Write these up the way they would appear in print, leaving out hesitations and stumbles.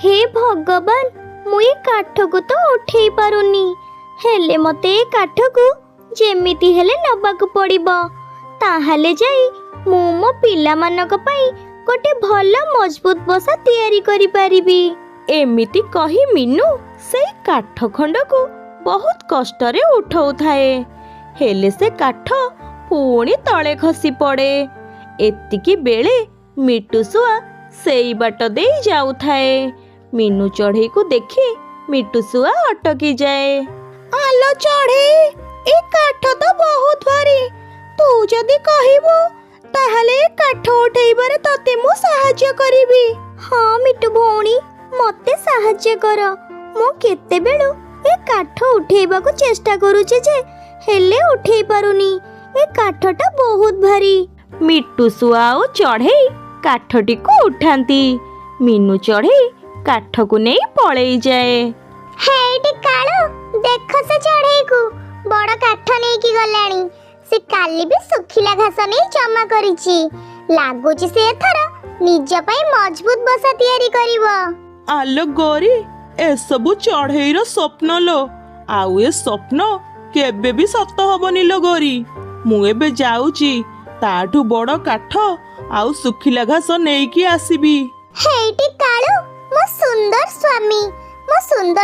हे भगवान मु ए काठ को तो उठेई पारुनी हेले मते ए काठ को जेमिति हेले नबाकु पड़िबो ताहाले जाई मु मो पिला मानक पई गोटे भल मजबूत बसा तैयारी करि पारिबी। एमिति कही मीनू से काठ खंड को बहुत कष्ट रे उठाउथाए हेले से काठ पुणी तले खसी पड़े। एतिकी बेले मिटुसुआ सेई बाट दे जाउथाए। मीनू चढ़ई को देखी मिटुसुआ अटकी जाए। आलो चढ़ई ए काठ तो बहुत भारी तू जदी कहिबो ताहाले काठ उठेइबारे तते मु सहाय्य करिबी। हाँ मिटु भौणी मते सहाय्य कर मु केते बेलु ए काठ उठेइबा को चेष्टा करूचे जे हेले उठेई पारुनी ए काठटा बहुत भारी। मिटुसुआ और चढ़ई काठटी को उठांती। मीनू चढ़ई काठ को नहीं पड़े जाए। हेडी काळो देख से चढ़ई को बड़ काठ नै की गलानी से काली भी सुखिला घास नै जमा करिछि लागुछि से एथरा निज पई मजबूत बसा तैयारी करिवो। आलो गोरी ए सबु चढ़ईर स्वप्न लो आउ ए स्वप्न केबे भी सत हबनी लो गोरी। मु एबे जाउची ताठू बड़ काठ आउ सुखिला घास नेकी आसीबी। हेडी काळो मो सुंदर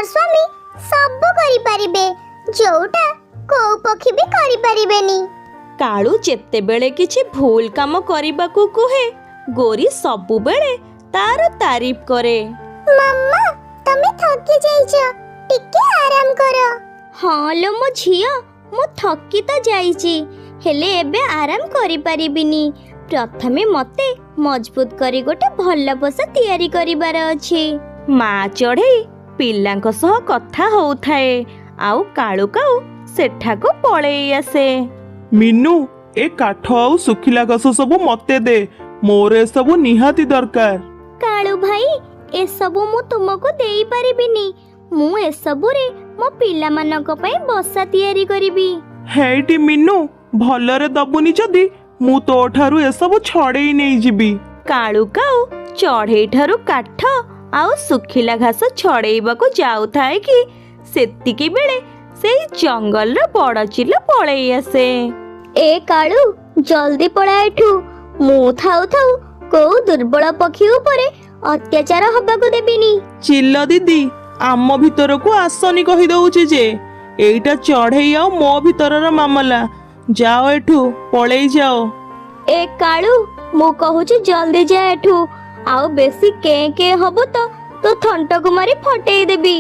स्वामी सब करि परिबे जोटा को पखी भी करि परिबेनी। कालू जेते बेले किछि भूल काम करिबा को कुहे गोरी सबु बेले तार तारीफ करे। मम्मा तमे थकी जाइछ टिके आराम करो। हाँ लो मो झियो मु थकी तो जाइछि हेले एबे आराम करि परिबिनी। प्रथमे मते मजबूत करी गोटे भल बसा तैयारी करिबार अछि। माँ चढ़ई पिलांक सह कथा होउथाए आउ कालू काऊ सेठा को पळेई आसे। मीनू ए काठ आउ सुखिला घास सब मते दे मोर ए सब निहाती दरकार। कालू भाई ए सबु मु तुमको देई परिबिनी मु ए सबु रे मो पिला मानक पई बसा तैयारी करिबी। हेटी मीनू भलरे दबुनी जदी मु तो ठारू ए सब छड़ेई नै जिबी। कालू काऊ चढ़ई ठारू काठ आउ सुखिला घास छड़ेइबा को जाउथाए कि सेतिकी बेले सेई जंगल रो बड़ चिल पळेई आसे। ए कालू जल्दी पळा एठू मु थाउ थाउ को दुर्बल पक्षी ऊपर अत्याचार हबाको देबिनी। चिल्ल दीदी आम भीतर को आसनी कहि दउची जे एइटा चढ़ई आ मो भीतरर मामला जाओ एठू पळेई जाओ। ए कालू मु कहूची जल्दी जा एठू आउ बेसी के हबो तो थंट को मारी फटेई देबी।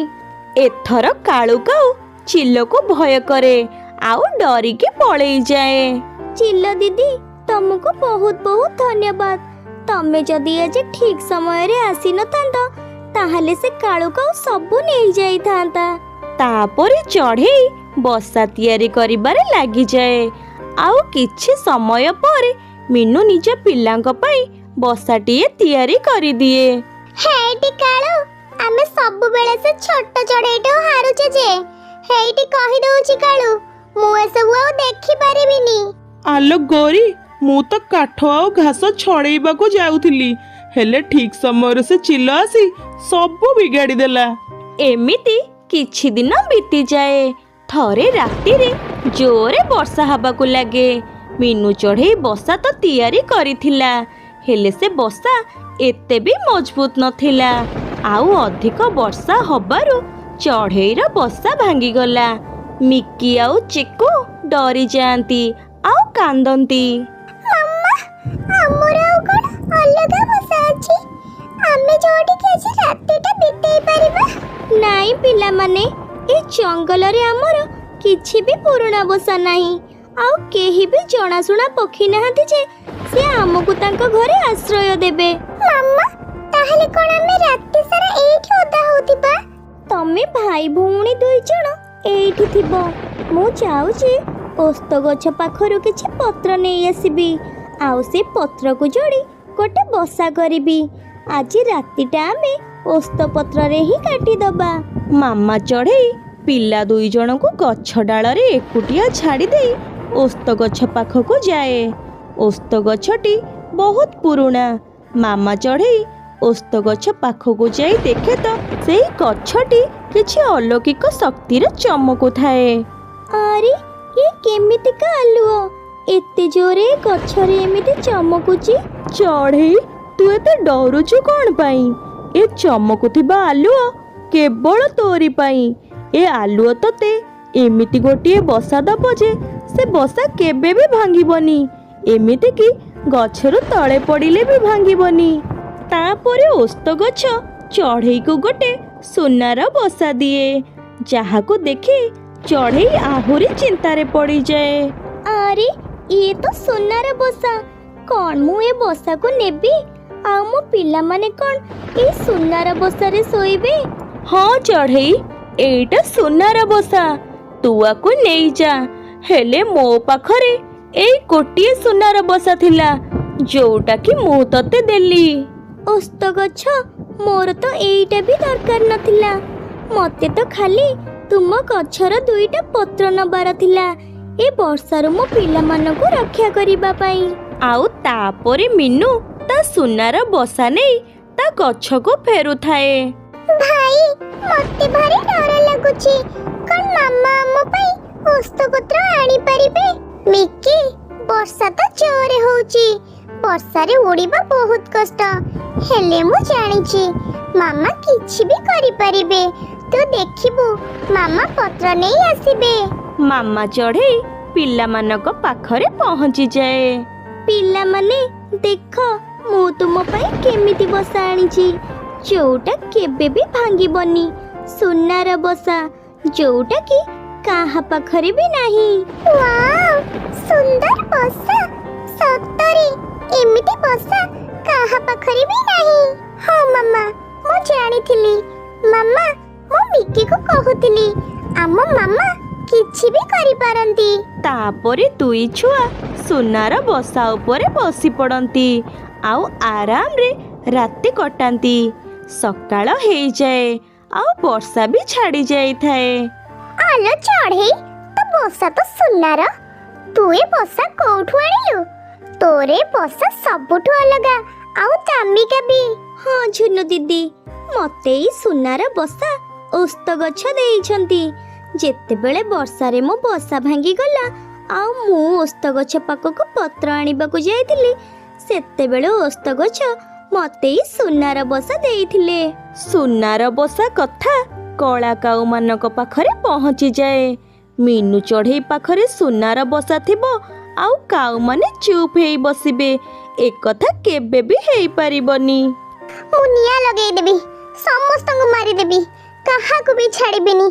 एथर कालू काऊ चिल्ल को भय करे आउ डरी के पळेई जाए। चिल्ल दीदी तुमको बहुत बहुत धन्यवाद तमे जदी आज ठीक समय रे आसी न तांता ताहाले से कालू काऊ सबु नेई जाई थांता। तापरे चढ़ई बसा तैयारी करिबारे लागि जाए आउ किछि समय पर मीनू निज पिलांक पई बसाटिए तैयारी करि दिए। हेटी कालू आमे सब बेले से छोट चढ़ईटा हारुचे जे हेटी कहि दउची कालू मु ए सब आ देखि परिबिनी। आलो गोरी मु तो काठ आउ घास छड़ेइबा को जाउथिली हेले ठीक समय से चिल्ल आसी सब बिगाड़ी देला। एमिति किछि दिन बीती जाए। थरे राति रे जोरे वर्षा हबा को लागे। मीनू चढ़ई बसा तो तैयारी करिथिला हेले से बसा एते भी मजबूत नथिला आउ अधिक वर्षा हबारु चढ़ईर बसा भांगी गला। मिक्की आउ चिकू डरी जांती आउ कांदंती। मम्मा हमरा कोन अलगा बसा अछि आमे जोडी केछि रातिटा बितेई परिबा। नाई पिला माने ए जंगल रे हमर किछि भी पुराना बसा नाही आउ केही भी जणासुणा पक्षी नाहांती जे से हमकु तांको घरे आश्रय देबे। मम्मा ताहले कोन आमे राति सारा एठी ओदा होतिबा। तमे भाई भौणी दुई जण एठी थिबो मु जाउची ओस्त गछ पाखरु किछि पत्र नेई आसीबी आउ से पत्र को जोड़ी गोटे बसा करिबी। आज रातिटा आमे ओस्त पत्र रे ही काटी दबा। मामा चढ़ई पिला दुई जन को गछ डाल रे एकुटिया छाड़ी दे ओस्त गछ पाख को जाए। ओस्त गछटी बहुत पुराना। मामा चढ़ई ଓସ୍ତ ଗଛ ପାଖକୁ ଯାଇ ଦେଖେ ତ ସେଇ ଗଛଟି କିଛି ଅଲୌକିକ ଶକ୍ତିର ଚମକୁଥାଏ। ଆରେ ଏ କେମିତିକା ଆଲୁଅ ଏତେ ଜୋରେ ଗଛରେ ଏମିତି ଚମକୁଛି? ଚଢ଼େଇ, ତୁ ଏତେ ଡରୁଛୁ କଣ ପାଇଁ? ଏ ଚମକୁଥିବା ଆଲୁଅ କେବଳ ତୋରି ପାଇଁ। ଏ ଆଲୁଅ ତତେ ଏମିତି ଗୋଟିଏ ବସା ଦବ ଯେ ସେ ବସା କେବେ ବି ଭାଙ୍ଗିବନି, ଏମିତିକି ଗଛରୁ ତଳେ ପଡ଼ିଲେ ବି ଭାଙ୍ଗିବନି। ତାପରେ ଓସ୍ତ ଗଛ ଚଢ଼େଇକୁ ଗୋଟେ ସୁନାର ବସା ଦିଏ, ଯାହାକୁ ଦେଖି ଚଢ଼େଇ ଆହୁରି ଚିନ୍ତାରେ ପଡ଼ିଯାଏ। ଆରେ ଇଏ ତ ସୁନାର ବସା। କଣ ମୁଁ ଏ ବସାକୁ ନେବି? ଆଉ ମୋ ପିଲାମାନେ କଣ ଏ ସୁନାର ବସାରେ ଶୋଇବେ? ହଁ ଚଢ଼େଇ, ଏଇଟା ସୁନାର ବସା, ତୁ ଆକୁ ନେଇଯା। ହେଲେ ମୋ ପାଖରେ ଏଇ ଗୋଟିଏ ସୁନାର ବସା ଥିଲା, ଯୋଉଟା କି ମୁଁ ତତେ ଦେଲି। ଓସ୍ତ ଗଛ, ମୋର ତ ଏଇଟା ବି ଦରକାର ନଥିଲା। ମତେ ତ ଖାଲି ତୁମ ଗଛର 2ଟା ପତ୍ର ନବାର ଥିଲା, ଏ ବର୍ଷାରୁ ମୋ ପିଲାମାନଙ୍କୁ ରକ୍ଷା କରିବା ପାଇଁ। ଆଉ ତାପରେ ମିନୁ ତା ସୁନାର ବସା ନେଇ ତା ଗଛକୁ ଫେରୁଥାଏ। ଭାଇ, ମତେ ଭାରି ଡର ଲାଗୁଛି। କଣ ମାମା ଆମ ପାଇଁ ଓସ୍ତପତ୍ର ଆଣିପାରିବେ? ମିକି, ବର୍ଷା ତ ଜୋରେ ହଉଛି, ବର୍ଷାରେ ଉଡ଼ିବା ବହୁତ କଷ୍ଟ। ହେଲେ ମୁଁ ଜାଣିଛି ମାମା କିଛି ବି କରିପାରିବେ। ତୁ ଦେଖିବୁ, ମାମା ପତ୍ର ନେଇ ଆସିବେ। ମାମା ଚଢ଼େଇ ପିଲାମାନଙ୍କ ପାଖରେ ପହଞ୍ଚିଯାଏ। ପିଲାମାନେ ଦେଖ, ମୁଁ ତୁମ ପାଇଁ କେମିତି ବସା ଆଣିଛି, ଯୋଉଟା କେବେ ବି ଭାଙ୍ଗିବନି। ସୁନାର ବସା, ଯୋଉଟା କି କାହା ପାଖରେ ବି ନାହିଁ। ୱାଓ, ସୁନ୍ଦର ବସା। ସତରେ ଏମିତି ବସା କାହା ପାଖରେ ବି ନାହିଁ। ହଁ ମାମା, ମୁଁ ଜାଣିଥିଲି। ମାମା, ମୁଁ ମିକିକୁ କହୁଥିଲି ଆମ ମାମା କିଛି ବି କରିପାରନ୍ତି। ତାପରେ ଦୁଇ ଛୁଆ ସୁନାର ବସା ଉପରେ ବସି ପଡ଼ନ୍ତି ଆଉ ଆରାମରେ ରାତି କଟାନ୍ତି। ସକାଳ ହେଇଯାଏ ଆଉ ବର୍ଷା ବି ଛାଡ଼ି ଯାଇଥାଏ। ଆଲୋ ଚଢ଼େଇ, ତୋ ବସା ତ ସୁନାର। ତୁ ଏ ବସା କୋଉଠୁ ଆଣିଲୁ? ତୋର ଏ ବସା ସବୁଠୁ ଅଲଗା ଆଉ ଦାମିକା ବି। ହଁ ଝୁନୁ ଦିଦି, ମତେ ଏଇ ସୁନାର ବସା ଓସ୍ତ ଗଛ ଦେଇଛନ୍ତି। ଯେତେବେଳେ ବର୍ଷାରେ ମୋ ବସା ଭାଙ୍ଗିଗଲା ଆଉ ମୁଁ ଓସ୍ତ ଗଛ ପାଖକୁ ପତ୍ର ଆଣିବାକୁ ଯାଇଥିଲି, ସେତେବେଳେ ଓସ୍ତ ଗଛ ମତେ ଏଇ ସୁନାର ବସା ଦେଇଥିଲେ। ସୁନାର ବସା କଥା କଳା କାଉମାନଙ୍କ ପାଖରେ ପହଞ୍ଚିଯାଏ। ମିନୁ ଚଢ଼େଇ ପାଖରେ ସୁନାର ବସା ଥିବ ଆଉ କାଉମାନେ ଚୁପ୍ ହେଇ ବସିବେ, ଏକଥା କେବେ ବି ହେଇପାରିବନି। ମୁଁ ନିଆଁ ଲଗେଇଦେବି, ସମସ୍ତଙ୍କୁ ମାରିଦେବି, କାହାକୁ ବି ଛାଡ଼ିବିନି।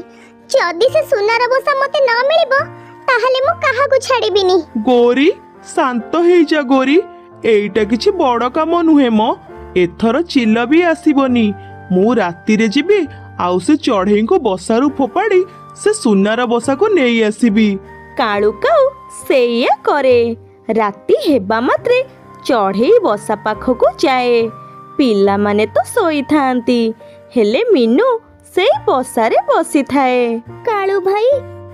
ଯଦି ସେ ସୁନାର ବସା ମତେ ନ ମିଳିବ, ତାହେଲେ ମୁଁ କାହାକୁ ଛାଡ଼ିବିନି। ଗୋରି, ଶାନ୍ତ ହେଇଯା ଗୋରି, ଏଇଟା କିଛି ବଡ଼ କାମ ନୁହେଁ ମ। ଏଥର ଚିଲ ବି ଆସିବନି। ମୁଁ ରାତିରେ ଯିବି ଆଉ ସେ ଚଢ଼େଇଙ୍କୁ ବସାରୁ ଫୋପାଡ଼ି ସେ ସୁନାର ବସାକୁ ନେଇ ଆସିବି। କାଳୁ କାଉ ସେଇଆ କରେ। ରାତି ହେବା ମାତ୍ରେ ଚଢ଼େଇ ବସା ପାଖକୁ ଯାଏ। ପିଲାମାନେ ତ ଶୋଇଥାନ୍ତି, ହେଲେ ମିନୁ ସେଇ ବସାରେ ବସିଥାଏ। କାଳୁ ଭାଇ,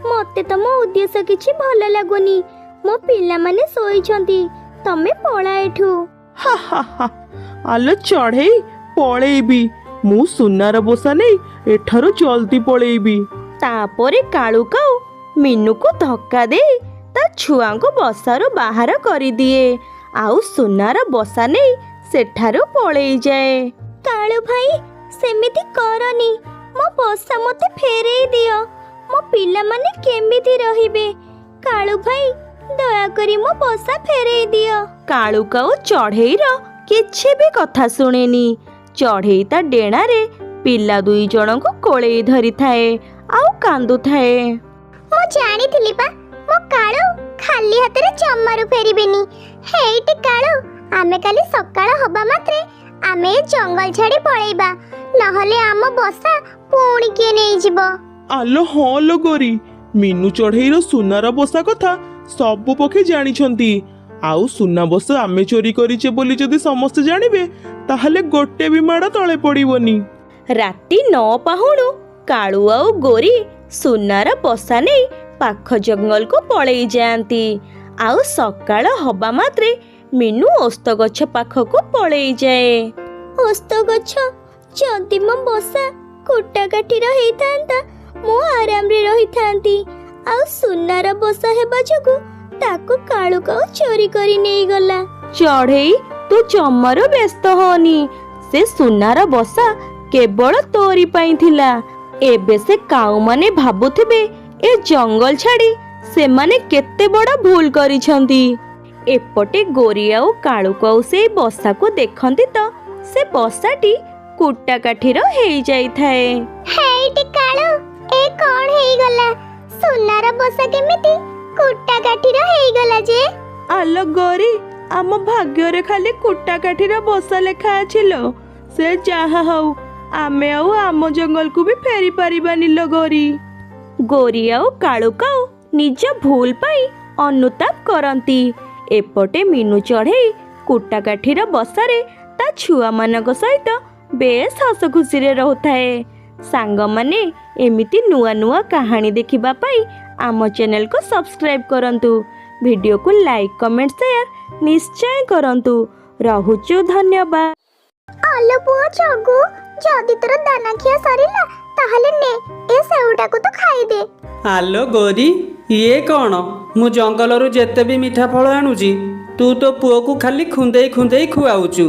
ମତେ ତମ ଉଦ୍ଦେଶ୍ୟ କିଛି ଭଲ ଲାଗୁନି। ମୋ ପିଲାମାନେ ଶୋଇଛନ୍ତି, ତମେ ପଳା ଏଠୁ। ହା ହା ହା, ଆଲୋ ଚଢ଼େଇ, ପଳେଇବି। ମୁଁ ସୁନାର ବସା ନେଇ ଏଠାରୁ ଜଲ୍ଦି ପଳେଇବି। ତାପରେ କାଳୁ କାଉ ମିନୁକୁ ଧକ୍କା ଦେଇ ତା ଛୁଆଙ୍କୁ ବସାରୁ ବାହାର କରିଦିଏ ଆଉ ସୁନାର ବସା ନେଇ ସେଠାରୁ ପଳେଇଯାଏ। କାଳୁ ଭାଇ, ସେମିତି କରନି। ମୋ ବସା ମତେ ଫେରେଇ ଦିଅ। ମୋ ପିଲାମାନେ କେମିତି ରହିବେ? କାଳୁ ଭାଇ, ଦୟାକରି ମୋ ବସା ଫେରେଇ ଦିଅ। କାଳୁ କାଉ ଚଢ଼େଇର କିଛି ବି କଥା ଶୁଣେନି। ଚଢ଼େଇ ତା ଡେଣାରେ ପିଲା 2 ଜଣଙ୍କୁ କୋଳେଇ ଧରିଥାଏ ଆଉ କାନ୍ଦୁଥାଏ। ମୁଁ ଜାଣିଥିଲି ବା, ମୋ କାଳୁ ଖାଲି ହାତରେ ଜମାରୁ ଫେରିବେନି। ହେଇଟି କାଳୁ, ଆମେ କାଲି ସକାଳ ହବା ମାତ୍ରେ ଆମେ ଏ ଜଙ୍ଗଲ ଛାଡ଼ି ପଳେଇବା, ନହେଲେ ଆମ ବସା ପୁଣି କିଏ ନେଇଯିବ। ଆଲୋ ହଁ ଲୋ ଗୋରି, ମିନୁ ଚଢ଼େଇର ସୁନାର ବସା କଥା ସବୁ ପକ୍ଷୀ ଜାଣିଛନ୍ତି। ଆଉ ସୁନା ବସା ଆମେ ଚୋରି କରିଛେ ବୋଲି ଯଦି ସମସ୍ତେ ଜାଣିବେ, ତାହେଲେ ଗୋଟେ ବି ମାଡ଼ ତଳେ ପଡ଼ିବନି। ରାତି 9 ପାହୁଣୁ କାଳୁ ଆଉ ଗୋରି ସୁନାର ବସା ନେଇ ପାଖ ଜଙ୍ଗଲକୁ ପଳେଇ ଯାଆନ୍ତି। ଆଉ ସକାଳ ହବା ମାତ୍ରେ ମିନୁ ଓସ୍ତ ଗଛ ପାଖକୁ ପଳେଇ ଯାଏ। ଓସ୍ତ ଗଛ ଯଦି ମୋ ବସା କୁଟା କାଠିର ହେଇଥାନ୍ତା ମୁଁ ଆରାମରେ ରହିଥାନ୍ତି। ଆଉ ସୁନାର ବସା ହେବା ଯୋଗୁ ତାକୁ କାଳୁ କାଉ ଚୋରି କରି ନେଇଗଲା। ଚଢ଼େଇ ତୁ ଜମାରୁ ବ୍ୟସ୍ତ ହନି। ସେ ସୁନାର ବସା କେବଳ ତୋରି ପାଇଁ ଥିଲା। ଏବେ ସେ କାଉମାନେ ଭାବୁଥିବେ ଏ ଜଙ୍ଗଲ ଛାଡ଼ି ସେମାନେ କେତେ ବଡ଼ ଭୁଲ କରିଛନ୍ତି। ଏପଟେ ଗୋରି ଆଉ କାଳୁ କାଉ ସେଇ ବସାକୁ ଦେଖନ୍ତି ତ ସେ ବସାଟି କୁଟା କାଠିର ହେଇଯାଇଥାଏ। ହେଇଟି କାଳୁ, ଏ କଣ ହେଇଗଲା? ସୁନାର ବସା କେମିତି କୁଟା କାଠିର ହେଇଗଲା ଯେ? ଆଲୋ ଗୋରି, ଆମ ଭାଗ୍ୟରେ ଖାଲି କୁଟା କାଠିର ବସା ଲେଖା ଅଛି ଲୋ। ସେ ଯାହା ହଉ ଆମେ ଆଉ ଆମ ଜଙ୍ଗଲକୁ ବି ଫେରି ପାରିବାନି ଲୋ ଗୋରି। ଗୋରି ଆଉ କାଳୁ କାଉ ନିଜ ଭୁଲ ପାଇଁ ଅନୁତାପ କରନ୍ତି। ଏପଟେ ମିନୁ ଚଢ଼େଇ କୁଟା କାଠିର ବସାରେ ତା ଛୁଆମାନଙ୍କ ସହିତ ବେଶ ହସ ଖୁସିରେ ରହୁଥାଏ। ସାଙ୍ଗମାନେ ଏମିତି ନୂଆ ନୂଆ କାହାଣୀ ଦେଖିବା ପାଇଁ ଆମ ଚ୍ୟାନେଲକୁ ସବସ୍କ୍ରାଇବ୍ କରନ୍ତୁ। ଭିଡ଼ିଓକୁ ଲାଇକ୍ କମେଣ୍ଟ ସେୟାର ନିଶ୍ଚୟ କରନ୍ତୁ। ରହୁଛୁ, ଧନ୍ୟବାଦ। ଆଲୋ ପୁଅ ଜଗୁ, ଯଦି ତୋର ଦାନା ଖିଆ ସରିଲା ତାହେଲେ ନେ ଏ ସେଉଟାକୁ ତ ଖାଇଦେ। ଆଲୋ ଗୋରି, ଇଏ କ'ଣ? ମୁଁ ଜଙ୍ଗଲରୁ ଯେତେ ବି ମିଠା ଫଳ ଆଣୁଛି ତୁ ତୋ ପୁଅକୁ ଖାଲି ଖୁନ୍ଦେଇ ଖୁନ୍ଦେଇ ଖୁଆଉଛୁ।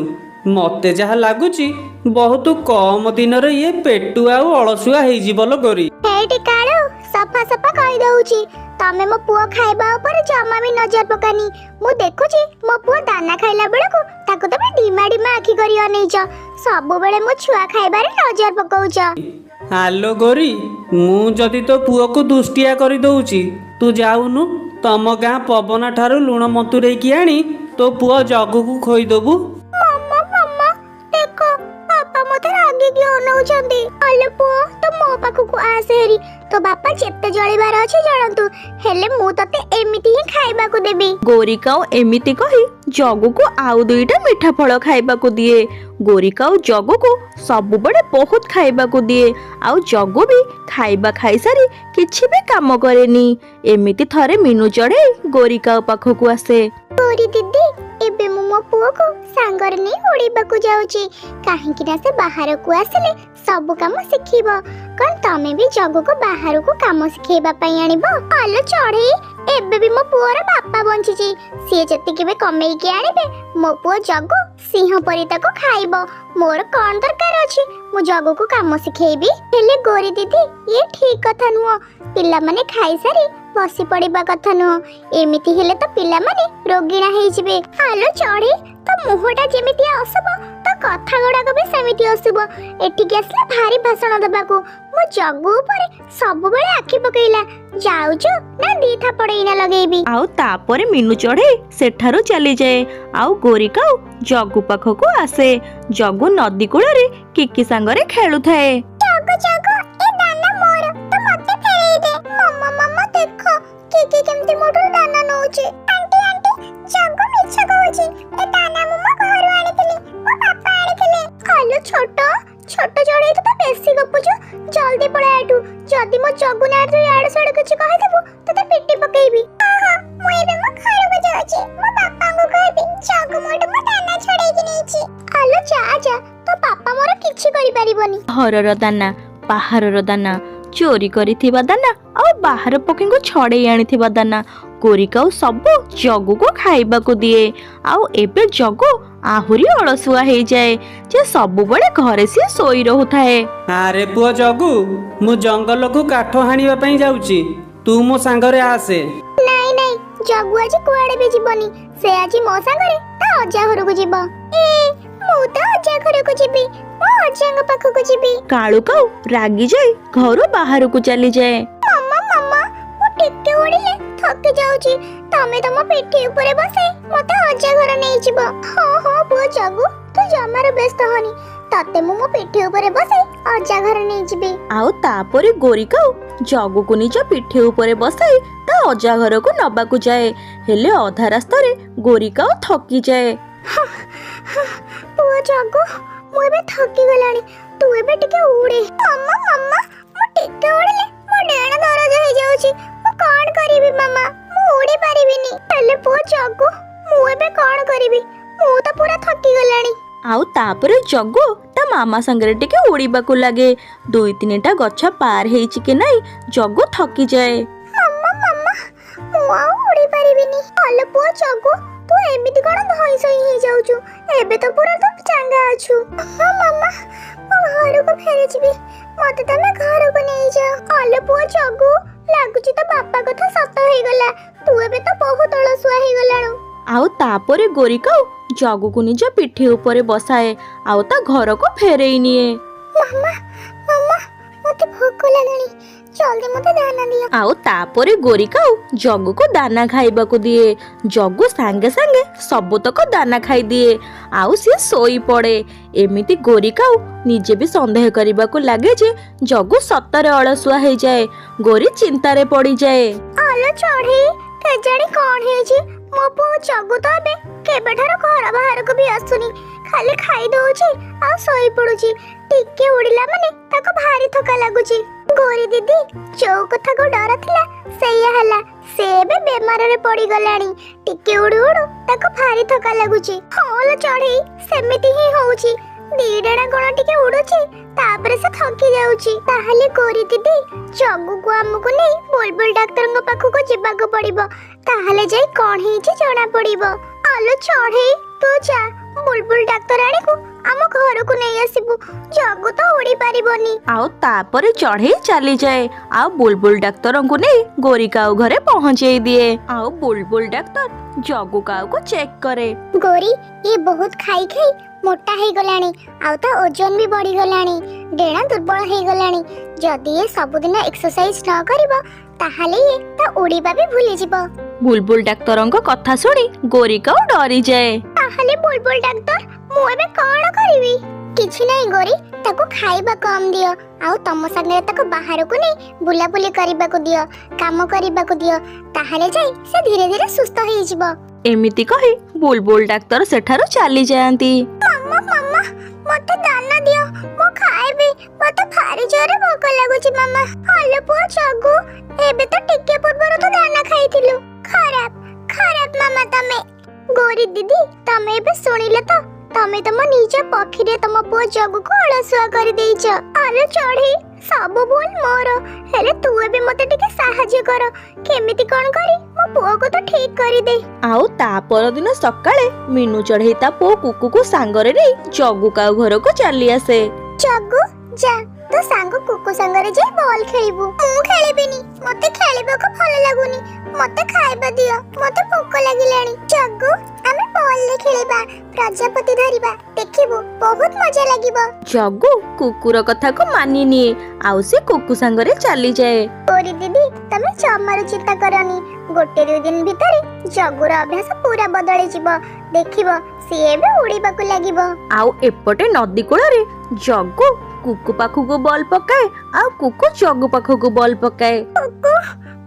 ମତେ ଯାହା ଲାଗୁଛି ବହୁତ କମ ଦିନରେ ଇଏ ପେଟୁ ଆଉ ଅଳସୁଆ ହେଇଯିବ ଲୋ ଗୋରି। ହେଇଟି କାଳୁ, ସଫା ସଫା କହିଦଉଛି ତମେ ମୋ ପୁଅ ଖାଇବା ଉପରେ ଜମା ବି ନଜର ପକାନି। ମୁଁ ଦେଖୁଛି ମୋ ପୁଅ ଦାନା ଖାଇଲା ବେଳକୁ ତାକୁ ତମେ ଢିମା ଢିମା ଆଖି କରି ଅନେଇଛ। ସବୁବେଳେ ମୋ ଛୁଆ ଖାଇବାରେ ନଜର ପକାଉଛ। ଆଲୋ ଗୋରି, ମୁଁ ଯଦି ତୋ ପୁଅକୁ ଦୁଷ୍ଟିଆ କରିଦଉଛି ତୁ ଯାଉନୁ ତମ ଗାଁ ପବନା ଠାରୁ ଲୁଣ ମନ୍ତୁରେଇକି ଆଣି ତୋ ପୁଅ ଜଗୁକୁ ଖୋଇଦବୁ। ମାମା ମାମା ଦେଖ ବାପା ମତେ ରାଗିକି ଅନଉଛନ୍ତି। ଆଲୋ ପୁଅ ତୁ ମୋ ପାଖକୁ ଆସେ ହେରି। ତୋ ବାପା ଯେତେ ଜଳିବାର ଅଛି ଜଳନ୍ତୁ, ହେଲେ ମୁଁ ତତେ ଏମିତି ହିଁ ଖାଇବାକୁ ଦେବି। ଗୋରି କାଉ ଏମିତି କହି ଜଗୁକୁ ଆଉ 2ଟା ମିଠା ଫଳ ଖାଇବାକୁ ଦିଏ। ଗୋରି କାଉ ଜଗୁକୁ ସବୁବେଳେ ବହୁତ ଖାଇବାକୁ ଦିଏ। ଆଉ ଜଗୁ ବି ଖାଇବା ଖାଇସାରି କିଛି ବି କାମ କରେନି। ଏମିତି ଥରେ ମିନୁ ଚଢ଼େଇ ଗୋରି କାଉ ପାଖକୁ ଆସେ। ଗୋରି ଦିଦି, ଏବେ ମୁଁ ମୋ ପୁଅକୁ ସାଙ୍ଗରେ ନେଇ ଉଡ଼ିବାକୁ ଯାଉଛି। କାହିଁକି ନା ସେ ବାହାରକୁ ଆସିଲେ ସବୁ କାମ ଶିଖିବ। କଣ ତମେ ବି ଜଗୁକୁ ବାହାରକୁ କାମ ଶିଖେଇବା ପାଇଁ ଆଣିବ? ଆଲୋ ଚଢ଼େଇ, ଏବେ ବି ମୋ ପୁଅର ବାପା ବଞ୍ଚିଛି। ସିଏ ଯେତିକି ବି କମେଇକି ଆଣିବେ ମୋ ପୁଅ ଜଗୁ ସିଂହ ପରି ତାକୁ ଖାଇବ। ମୋର କଣ ଦରକାର ଅଛି ମୁଁ ଜଗୁକୁ କାମ ଶିଖେଇବି? ହେଲେ ଗୋରି ଦିଦି, ଇଏ ଠିକ କଥା ନୁହଁ। ପିଲାମାନେ ଖାଇସାରି ବସି ପଡ଼ିବା କଥା ନୁହଁ। ଏମିତି ହେଲେ ତ ପିଲାମାନେ ରୋଗିଣା ହେଇଯିବେ। ଆଲୋ ଚଢ଼େଇ, ତ ମୁହଁଟା ଯେମିତି ଆସୁବ ତ କଥା ଗୁଡ଼ାକ ବି ସେମିତି ଆସିବ। ଏଠିକି ଆସିଲା ଭାରି ଭାଷଣ ଦେବାକୁ। ମୁଁ ଜଗୁ ଉପରେ ସବୁବେଳେ ଆଖି ପକେଇଲା। ଯାଉଛୁ ନା 2 ଥାପଡ଼ ଏଇନା ଲଗେଇବି? ଆଉ ତାପରେ ମିନୁ ଚଢ଼େଇ ସେଠାରୁ ଚାଲିଯାଏ। ଆଉ ଗୋରି କାଉ ଜଗୁ ପାଖକୁ ଆସେ। ଜଗୁ ନଦୀ କୂଳରେ କିକି ସାଙ୍ଗରେ ଖେଳୁଥାଏ। ଜଗୁ ଜଗୁ, ଏ ଦାନା ମୋର, ତ ମତେ ଫେରେଇ ଦେ। ମାମା ମାମା ଦେଖ କିକି କେମିତି ମୋଠୁ ଦାନା ନଉଛି। ଆଣ୍ଟି ଆଣ୍ଟି, ଜଗୁ ମିଛ କହୁଛି। ଏ ଦାନା ମୁଁ ମୋ ଘରୁ ଆଣିଥିଲି, ମୋ ବାପା ଆଣିଥିଲେ। ଆଲୋ ଛୋଟ ଛୋଟ ଚଢ଼େଇ, ତୁ ତ ବେଶୀ ଗପୁଛୁ। ଜଲ୍ଦି ପଳା ଏଠୁ। ଯଦି ମୋ ଜଗୁ ନାଁରେ ଇଆଡୁ ସିଆଡୁ କିଛି କହିଦେବୁ ତତେ ପିଟି ପକେଇବି। ମୁଁ ଏବେ ମୋ ଘରକୁ ଯାଉଛି। ମୋ ବାପାଙ୍କୁ କହିବି ଜଗୁ ମୋଠୁ ମୋ ଦାନା ଛଡ଼େଇକି ନେଇଛି। ଆଲୋ ଯା ଯା, ତୋ ବାପା ମୋର କିଛି କରିପାରିବନି। ଘରର ଦାନା, ବାହାରର ଦାନା, ଚୋରି କରିଥିବା ଦାନା ଆଉ ବାହାର ପକ୍ଷୀଙ୍କୁ ଛଡ଼େଇ ଆଣିଥିବା ଦାନା ଗୋରି କାଉ ସବୁ ଜଗୁକୁ ଖାଇବାକୁ ଦିଏ। ଆଉ ଏବେ ଜଗୁ ଆହୁରି ଅଳସୁଆ ହେଇଯାଏ ଯେ ସବୁବେଳେ ଘରେ ସିଏ ଶୋଇ ରହୁଥାଏ। ଆରେ ପୁଅ ଜଗୁ, ମୁଁ ଜଙ୍ଗଲକୁ କାଠ ହାଣିବା ପାଇଁ ଯାଉଛି, ତୁ ମୋ ସାଙ୍ଗରେ ଆସେ। ନାଇଁ ନାଇଁ, ଜଗୁ ଆଜି କୁଆଡେ ବି ଯିବନି। ସେ ଆଜି ମୋ ସାଙ୍ଗରେ ତା ଅଜା ଘରକୁ ଯିବ। ମୁଁ ତ ଅଜା ଘରକୁ ଯିବି, ମୋ ଅଜାଙ୍କ ପାଖକୁ ଯିବି। କାଳୁ କାଉ ରାଗି ଯାଇ ଘରୁ ବାହାରକୁ ଚାଲିଯାଏ। ମାମା ମାମା, ମୁଁ ଟିକେ ଉଡ଼ିଲେ ଥକି ଯାଉଛି। ତମେ ତମ ପିଠି ଉପରେ ବସେଇ ମତେ ଅଜା ଘର ନେଇଯିବ। ହଁ ହଁ ପୁଅ ଜଗୁ, ତୁ ଜମାରୁ ବ୍ୟସ୍ତ ହନି। ତତେ ମୁଁ ମୋ ପିଠି ଉପରେ ବସେଇ ଅଜା ଘର ନେଇଯିବି। ଆଉ ତାପରେ ଗୋରି କାଉ ଜଗୁକୁ ନିଜ ପିଠି ଉପରେ ବସାଇ ତା ଅଜା ଘରକୁ ନବାକୁ ଯାଏ। ହେଲେ ଅଧା ରାସ୍ତାରେ ଗୋରି କାଉ ଥକିଯାଏ। ପୁଅ ଜଗୁ, ମୁଁ ଏବେ ଥକି ଗଲାଣି। ତୁ ଏବେ ଟିକେ ଉଡ଼େ। ମାମା ମାମା, ମୁଁ ଟିକେ ଉଡ଼ିଲେ ମୋ ଡେଣା ଦରଜ ହେଇଯାଉଛି। ମୁଁ କଣ କରିବି ମାମା? ମୁଁ ଉଡ଼ି ପାରିବିନି। ହେଲେ ପୁଅ ଜଗୁ, ମୁଁ ଏବେ କଣ କରିବି? ମୁଁ ତ ପୁରା ଥକି ଗଲାଣି। ଆଉ ତାପରେ ଜଗୁ ତା ମାମା ସାଙ୍ଗରେ ଟିକେ ଉଡ଼ିବାକୁ ଲାଗେ। 2-3ଟା ଗଛ ପାର ହେଇଛି କି ନାଇଁ ଜଗୁ ଥକିଯାଏ। ମାମା ମାମା ମୁଁ ଆଉ ଉଡ଼ି ପାରିବିନି। ଆଲୋ ପୁଅ ଜଗୁ, ତୁ ଏମିତି କଣ ଧଇଁ ସଇଁ ହେଇଯାଉଛୁ? ଏବେ ତ ପୁରା ତୁ ଚାଙ୍ଗା ଅଛୁ। ହଁ ମାମା, ମୁଁ ଘରକୁ ଫେରିଯିବି। ମତେ ତମେ ଘରକୁ ନେଇଯାଅ। ଆଲୋ ପୁଅ ଜଗୁ, ଲାଗୁଛି ତ ବାପା କଥା ସତ ହେଇଗଲା। ତୁ ଏବେ ତ ବହୁତ ଅଳସୁଆ ହେଇଗଲାଣୁ। ଆଉ ତାପରେ ଗୋରିକାଉ ଜଗୁକୁ ନିଜ ପିଠି ଉପରେ ବସାଏ ଆଉ ତା ଘରକୁ ଫେରେଇ ନିଏ। ମାମା ମାମା, ମତେ ଭୋକ ଲାଗିଲାଣି, ଜଲ୍ଦି ମତେ ଦାନା ଦିଅ। ଆଉ ତାପରେ ଗୋରିକାଉ ଜଗୁକୁ ଦାନା ଖାଇବାକୁ ଦିଏ। ଜଗୁ ସାଙ୍ଗେ ସାଙ୍ଗେ ସବୁତକ ଦାନା ଖାଇଦିଏ ଆଉ ସିଏ ଶୋଇ ପଡ଼େ। ଏମିତି ଗୋରିକାଉ ନିଜେ ବି ସନ୍ଦେହ କରିବାକୁ ଲାଗେ ଯେ ଜଗୁ ସତରେ ଅଳସୁଆ ହେଇଯାଏ। ଗୋରି ଚିନ୍ତାରେ ପଡ଼ିଯାଏ। ଆଲୋ ଚଢ଼େଇ, କେଜାଣି କଣ ହେଇଛି? ମୋ ପୁଅ ଜଗୁ ତ ଏବେ କେବେଠାରୁ ଘର ବାହାରକୁ ବି ଆସୁନି। ଖାଲି ଖାଇ ଦଉଛି ଆଉ ଶୋଇ ପଡୁଛି। ଟିକେ ଉଡ଼ିଲା ମାନେ ତାକୁ ଭାରି ଥକା ଲାଗୁଛି। ଗୋରି ଦିଦି ଯୋଉ କଥାକୁ ଡର ଥିଲା ସେଇଆ ହେଲା। ସେ ଏବେ ବେମାରରେ ପଡ଼ିଗଲାଣି। ଟିକେ ଉଡୁ ଉଡୁ ତାକୁ ଭାରି ଥକା ଲାଗୁଛି। ହଁ ଲୋ ଚଢ଼େଇ, ସେମିତି ହିଁ ହଉଛି। 2 ଡେଣା କଣ ଟିକେ ଉଡୁଛି, ତାପରେ ସେ ଥକି ଯାଉଛି। ତାହେଲେ ଗୋରି ଦିଦି ଜଗୁକୁ ଆମକୁ ନେଇ ବୁଲବୁଲ ଡାକ୍ତରଙ୍କ ପାଖକୁ ଯିବାକୁ ପଡିବ। ତାହେଲେ ଯାଇ କଣ ହେଇଛି ଜଣା ପଡିବ। ଆଲୋ ଚଢ଼େଇ, ତୁ ଯା ବୁଲବୁଲ ଡାକ୍ତରାଣୀକୁ ଆମ ଘରକୁ ନେଇ ଆସିବୁ। ଜଗୁ ତ ଉଡ଼ି ପାରିବନି। ଆଉ ତାପରେ ଚଢ଼େଇ ଚାଲିଯାଏ ଆଉ ବୁଲବୁଲ ଡାକ୍ତରଙ୍କୁ ନେଇ ଗୋରିକାଉ ଘରେ ପହଞ୍ଚେଇ ଦିଏ। ଆଉ ବୁଲବୁଲ ଡାକ୍ତର ଜଗୁ କାଉକୁ ଚେକ୍ କରେ। ଗୋରି, ଇଏ ବହୁତ ଖାଇ ଖାଇ ମୋଟା ହେଇଗଲାଣି ଆଉ ତା ଓଜନ ବି ବଢିଗଲାଣି। ଡେଣା ଦୁର୍ବଳ ହେଇଗଲାଣି। ଯଦି ଏ ସବୁଦିନ ଏକ୍ସରସାଇଜ ନ କରିବ ତାହେଲେ ଇଏ ତା ଉଡ଼ିବା ବି ଭୁଲିଯିବ। ବୁଲବୁଲ ଡାକ୍ତରଙ୍କ କଥା ଶୁଣି ଗୋରିକାଉ ଡରିଯାଏ। ତାହେଲେ ବୁଲବୁଲ ଡାକ୍ତର, ମୁଁ ଏବେ କଣ କରିବି? କିଛି ନାହିଁ ଗୋରି, ତାକୁ ଖାଇବା କମ୍ ଦିଅ ଆଉ ତମ ସାଙ୍ଗରେ ତାକୁ ବାହାରକୁ ନେଇ ବୁଲାବୁଲି କରିବାକୁ ଦିଅ, କାମ କରିବାକୁ ଦିଅ। ତାହେଲେ ଯାଇ ସେ ଧୀରେ ଧୀରେ ସୁସ୍ଥ ହେଇଯିବ। ଏମିତି କହି ବୁଲବୁଲ ଡାକ୍ତର ସେଠାରୁ ଚାଲିଯାଆନ୍ତି। ମାମା ମାମା, ମତେ ଦାନା ଦିଅ, ମୁଁ ଖାଇବି। ମତେ ଭାରି ଜୋରେ ଭୋକ ଲାଗୁଛି ମାମା। ଆଲୋ ପୁଅ ଜଗୁ, ଏବେ ତ ଟିକେ ପୂର୍ବରୁ ତ ଦାନା ଖାଇଥିଲୁ। ଖରାପ ଖରାପ ମାମା ତମେ। ଗୋରି ଦିଦି, ତମେ ଏବେ ଶୁଣିଲେ ତ? ତମେ ତମ ନିଜ ପକ୍ଷୀରେ ତମ ପୁଅ ଜଗୁକୁ ଅଳସୁଆ କରିଦେଇଛ। ଆଲୋ ଚଢ଼େଇ, ସବୁ ଭୁଲ ମୋର। ହେଲେ ତୁ ଏବେ ମତେ ଟିକେ ସାହାଯ୍ୟ କର। କେମିତି କଣ କରି ମୋ ପୁଅକୁ ତ ଠିକ କରିଦେ। ଆଉ ତା ପରଦିନ ସକାଳେ ମିନୁ ଚଢ଼େଇ ତା ପୁଅ କୁକୁକୁ ସାଙ୍ଗରେ ନେଇ ଜଗୁ କାଉ ଘରକୁ ଚାଲି ଆସେ। ଜଗୁ ଯା, ତୋ ସାଙ୍ଗ କୁକୁ ସାଙ୍ଗରେ ଯାଇ ବଲ୍ ଖେଳିବୁ। ମୁଁ ଖେଳିବିନି, ମତେ ଖେଳିବାକୁ ଭଲ ଲାଗୁନି। ମତେ ଖାଇବା ଦିଅ, ମତେ ଭୋକ ଲାଗିଲାଣି। ଜଗୁ, ଆମେ ବଲରେ ଖେଳିବା, ପ୍ରଜାପତି ଧରିବା, ଦେଖିବୁ ବହୁତ ମଜା ଲାଗିବ। ଜଗୁ କୁକୁର କଥାକୁ ମାନି ନିଏ ଆଉ ସେ କୁକୁ ସାଙ୍ଗରେ ଚାଲିଯାଏ। ଗୋରି ଦିଦି, ତମେ ଜମାରୁ ଚିନ୍ତା କରନି। 1-2 ଦିନ ଭିତରେ ଜଗୁର ଅଭ୍ୟାସ ପୁରା ବଦଳି ଯିବ। ଦେଖିବ ସିଏ ଏବେ ଉଡ଼ିବାକୁ ଲାଗିବ। ଆଉ ଏପଟେ ନଦୀ କୂଳରେ ଜଗୁ କୁକୁ ପାଖକୁ ବଲ ପକାଏ ଆଉ କୁକୁ ଜଗୁ ପାଖକୁ ବଲ ପକାଏ। କୁକୁ,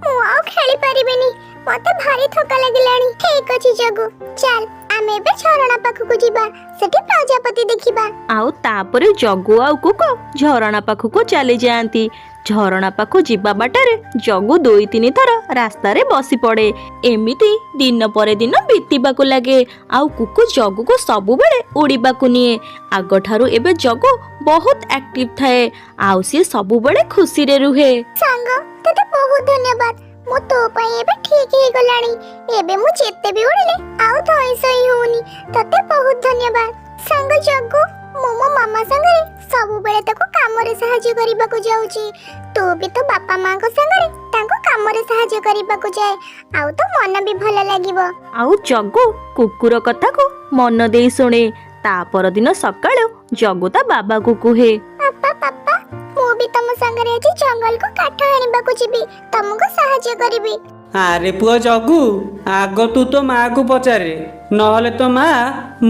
ମୁଁ ଆଉ ଖେଳି ପାରିବିନି। ମତେ ଭାରି ଥକା ଲାଗିଲାଣି। ଠିକ ଅଛି ଜଗୁ, ଚାଲ ଆମେ ଏବେ ଝରଣା ପାଖକୁ ଯିବା, ସେଠି ପ୍ରଜାପତି ଦେଖିବା। ଆଉ ତାପରେ ଜଗୁ ଆଉ କୁକୁ ଝରଣା ପାଖକୁ ଚାଲି ଯାଆନ୍ତି। ଝରଣା ପାଖକୁ ଯିବା ବାଟରେ ଜଗୁ 2-3 ଥର ରାସ୍ତାରେ ବସି ପଡ଼େ। ଏମିତି ଦିନ ପରେ ଦିନ ବିତିବାକୁ ଲାଗେ ଆଉ କୁକୁ ଜଗୁକୁ ସବୁବେଳେ ଉଡ଼ିବାକୁ ନିଏ। ଆଗଠାରୁ ଏବେ ଜଗୁ ବହୁତ ଆକ୍ଟିଭ ଥାଏ ଆଉ ସିଏ ସବୁବେଳେ ଖୁସିରେ ରୁହେ। ସାଙ୍ଗ, ତତେ ବହୁତ ଧନ୍ୟବାଦ। ମୁଁ ତୋ ପାଇଁ ଏବେ ଠିକ ହେଇଗଲାଣି। ଏବେ ମୁଁ ଯେତେ ବି ଉଡ଼ିଲେ ଆଉ ଧଇଁ ସଇଁ ହଉନି। ତତେ ବହୁତ ଧନ୍ୟବାଦ। ସାଙ୍ଗ ଜଗୁ, ମୁଁ ମୋ ମାମା ସାଙ୍ଗରେ ସବୁବେଳେ ତାକୁ କାମରେ ସାହାଯ୍ୟ କରିବାକୁ ଯାଉଛି। ତୁ ବି ତ ବାପା ମାଙ୍କ ସାଙ୍ଗରେ ତାଙ୍କୁ କାମରେ ସାହାଯ୍ୟ କରିବାକୁ ଯାଏ, ଆଉ ତ ମନ ବି ଭଲ ଲାଗିବ। ଆଉ ଜଗୁ କୁକୁର କଥାକୁ ମନ ଦେଇ ଶୁଣେ। ତା ପରଦିନ ସକାଳୁ ଜଗୁ ତା ବାବାକୁ କୁହେ, ପାପା ପାପା, ମୁଁ ବି ତମ ସାଙ୍ଗରେ ଆଜି ଜଙ୍ଗଲକୁ କାଠ ଆଣିବାକୁ ଯିବି, ତମକୁ ସାହାଯ୍ୟ କରିବି। ଆରେ ପୁଅ ଜଗୁ, ଆଗ ତୁ ତୋ ମାଆକୁ ପଚାରେ, ନହେଲେ ତୋ ମା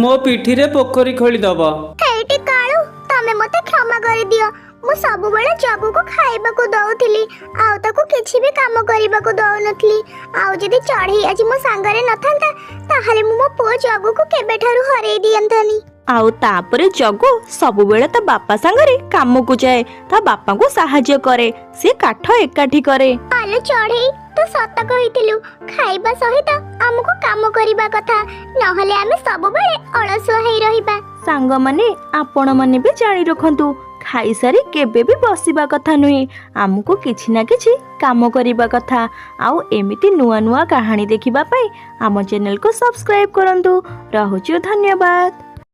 ମୋ ପିଠିରେ ପୋଖରୀ ଖୋଳିଦବ। ହେଇଟି କାଳୁ, ତମେ ମତେ କ୍ଷମା କରିଦିଅ। ମୁଁ ସବୁବେଳେ ଜଗୁକୁ ଖାଇବାକୁ ଦଉଥିଲି ଆଉ ତାକୁ କିଛି ବି କାମ କରିବାକୁ ଦଉନଥିଲି। ଆଉ ଯଦି ଚଢ଼େଇ ଆଜି ମୋ ସାଙ୍ଗରେ ନଥାନ୍ତା ତାହେଲେ ମୁଁ ମୋ ପୁଅ ଜଗୁକୁ କେବେଠାରୁ ହରେଇ ଦିଅନ୍ତାନି। ଆଉ ତାପରେ ଜଗୁ ସବୁବେଳେ ତା ବାପା ସାଙ୍ଗରେ କାମକୁ ଯାଏ, ତା ବାପାଙ୍କୁ ସାହାଯ୍ୟ କରେ, ସେ କାଠ ଏକାଠି କରେ। ଆଲୋ ଚଢ଼େଇ, ତୁ ସତ କହିଥିଲୁ। ଖାଇବା ସହିତ ଆମକୁ କାମ କରିବା କଥା, ନହେଲେ ଆମେ ସବୁବେଳେ ଅଳସୁଆ ହେଇ ରହିବା। ସାଙ୍ଗମାନେ ଆପଣମାନେ ବି ଜାଣି ରଖନ୍ତୁ, ଖାଇସାରି କେବେ ବି ବସିବା କଥା ନୁହେଁ। ଆମକୁ କିଛି ନା କିଛି କାମ କରିବା କଥା। ଆଉ ଏମିତି ନୂଆ ନୂଆ କାହାଣୀ ଦେଖିବା ପାଇଁ ଆମ ଚ୍ୟାନେଲକୁ ସବସ୍କ୍ରାଇବ୍ କରନ୍ତୁ। ରହୁଛି, ଧନ୍ୟବାଦ।